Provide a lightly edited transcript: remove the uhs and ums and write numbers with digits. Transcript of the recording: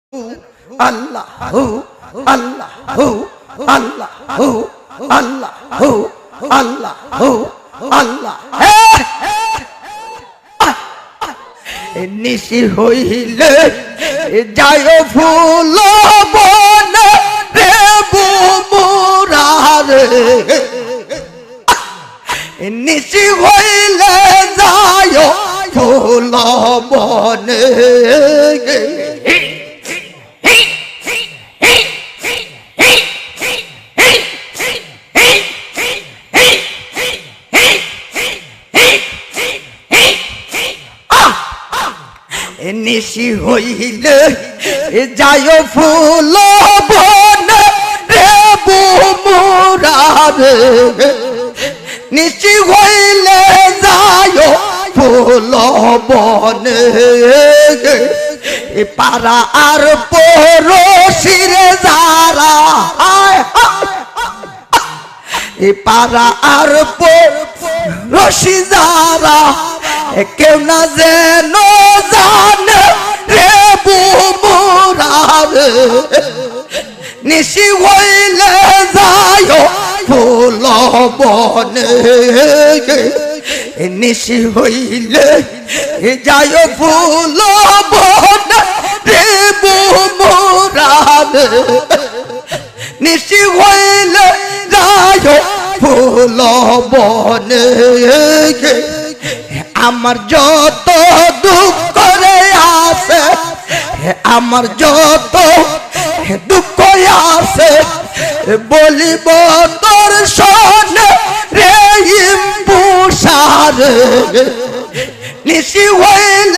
আল্লাহ আল্লাহ আল্লাহ আল্লাহ আল্লাহ আল্লাহ নিশি হইলে যায় ফুল বনে রে বুমুরারে নিশি হইলে যায় ফুল বনে নিশি হইলে যায় ফুল বনে রে বুমুরারে নিশি হইলে যায় ফুল বনে পাড়া আর পড়োশিরে যারা পাড়া আর পড়োশি যারা কেউ না যেন জানে রে বুমুরারে নিশি হইলে যায় ফুল বনে নিশি হইলে যায় ফুল বনে রে বুমুরারে নিশি হইলে যায় ফুল বনে আমার যত দুঃখ রে আছে আমার যত দুঃখ আছে বলিব তোর শোনে রে ইম্পুসারে নিশি হয়ে